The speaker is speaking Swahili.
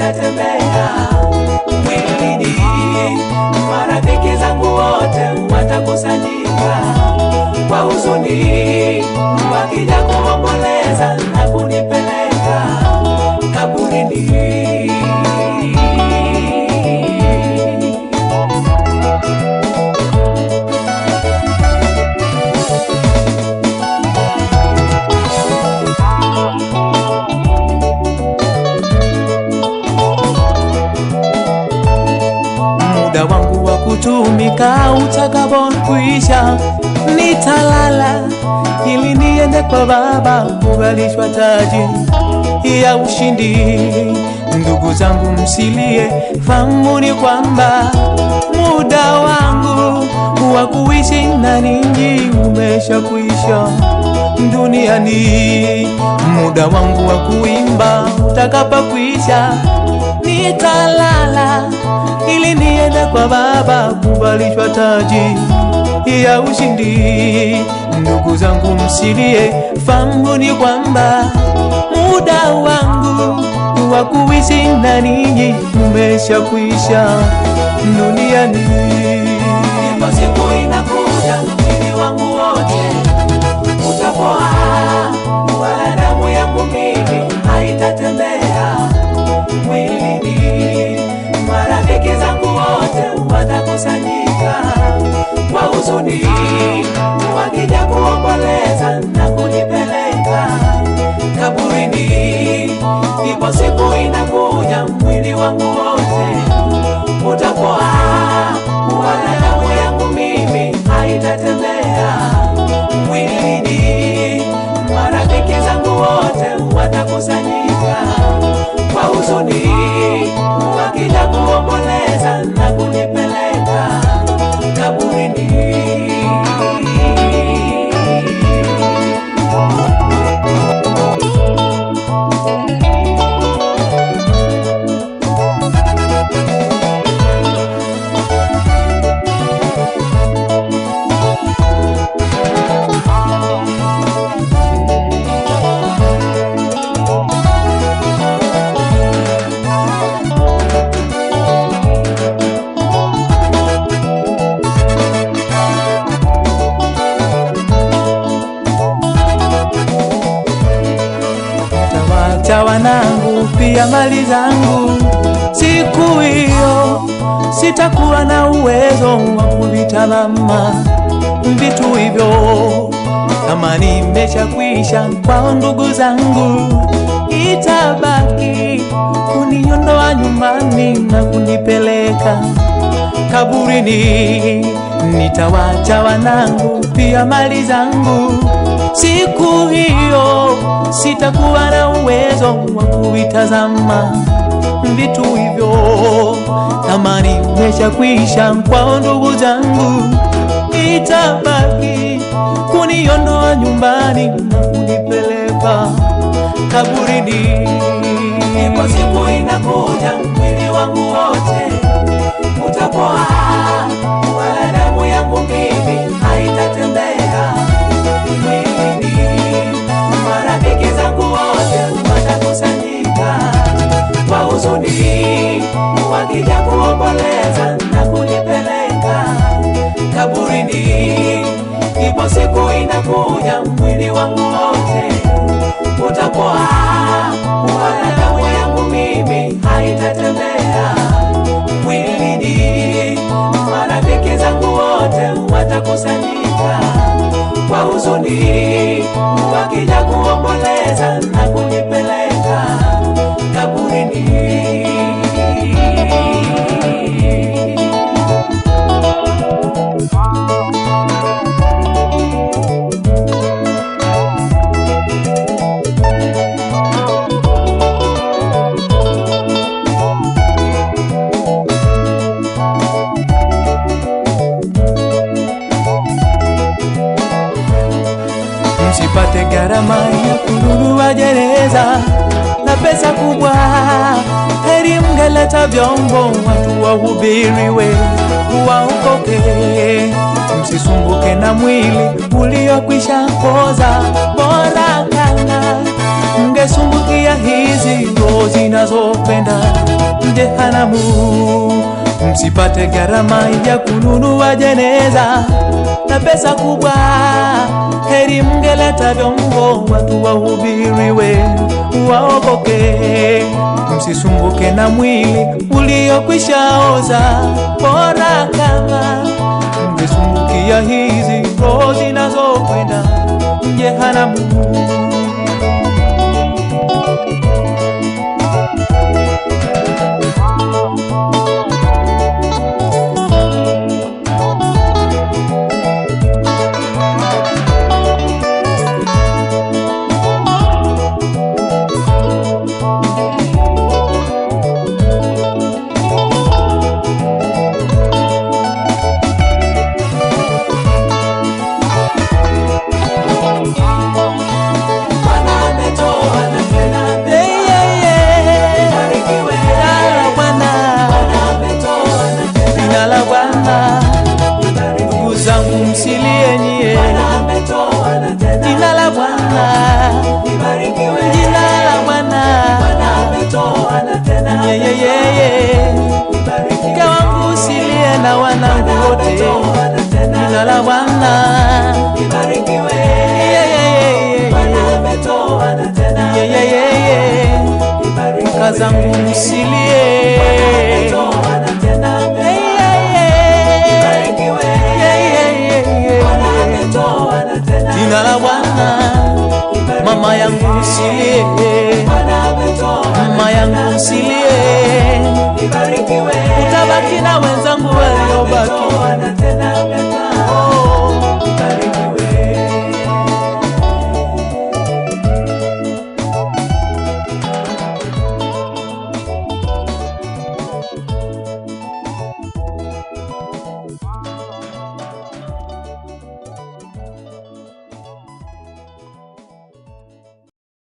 haitatembea mwilini. Marafiki zangu wote watakusanyika kwa huzuni, wakija kuomboleza na kunipeleka kaburini. Muda wangu wa kutumika utakapokwisha, nitalala ili niende kwa Baba kuvalishwa taji ya ushindi. Ndugu zangu msilie, fahamuni kwamba muda wangu wa kuishi na ninyi umeshakwisha duniani. Muda wangu wa kuimba utakapokwisha, nitalala ili niende kwa Baba kuvalishwa taji ya ushindi. Ndugu zangu msilie, fahamuni kwamba muda wangu wa kuishi na ninyi umeshakwisha duniani. Ipo siku inakuja, mwili wangu wote utapoa, wala damu yangu mimi haitatembea mwilini. Marafiki zangu wote watakusanyika kwa huzuni, wakija kuomboleza na kunipeleka kaburini. Ipo siku inakuja, mwili wangu wote utapoa, wala damu yangu mimi haitatembea mwilini. Marafiki zangu wote watakusanyika kwa huzuni, wakija kuomboleza na kunipeleka kaburini. Cha wanangu pia mali zangu, siku hiyo sitakuwa na uwezo wa kuvitazama vitu hivyo. Kama nimeshakwisha kwa ndugu zangu, itabaki kuniondoa nyumbani na kunipeleka kaburini. Nitawacha wanangu pia mali zangu, siku hiyo sitakuwa na uwezo wa kuvitazama vitu hivyo. Kama nimeshakwisha kwa ndugu zangu, itabaki kuniondoa nyumbani na kunipeleka kaburini. Ipo siku inakuja, mwili wangu wote utapoa, wala damu yangu mimi haitatembea mwilini. Marafiki zangu wote watakusanyika kwa huzuni, wakija kuomboleza na kunipeleka kaburini. Ipo siku inakuja, mwili wangu wote utapoa, wala damu yangu mimi haitatembea mwilini. Marafiki zangu wote watakusanyika kwa huzuni, wakija kuomboleza na kunipeleka kaburini. Msipate gharama ya kununua jeneza na pesa kubwa, heri mngeleta vyombo watu wahubiriwe waokoke. Msisumbuke na mwili uliokwisha poza, bora kana mngesumbukia hizi roho zinazopenda jehanamu. Msipate gharama ya kununua jeneza na pesa kubwa, heri mngeleta vyombo watu wahubiriwe waokoke. Msisumbuke na mwili uliokwisha oza, bora kama mngesumbukia hizi roho zinazokwenda jehanamu. Ndugu zangu msilie nyie, jina la Bwana, jina la Bwana, mke wangu usilie na wanangu wote, jina la Bwana, kaka zangu msilie, jina la Bwana. Mama yangu usilie, mama yangu usilie, utabaki na wenzangu waliobaki.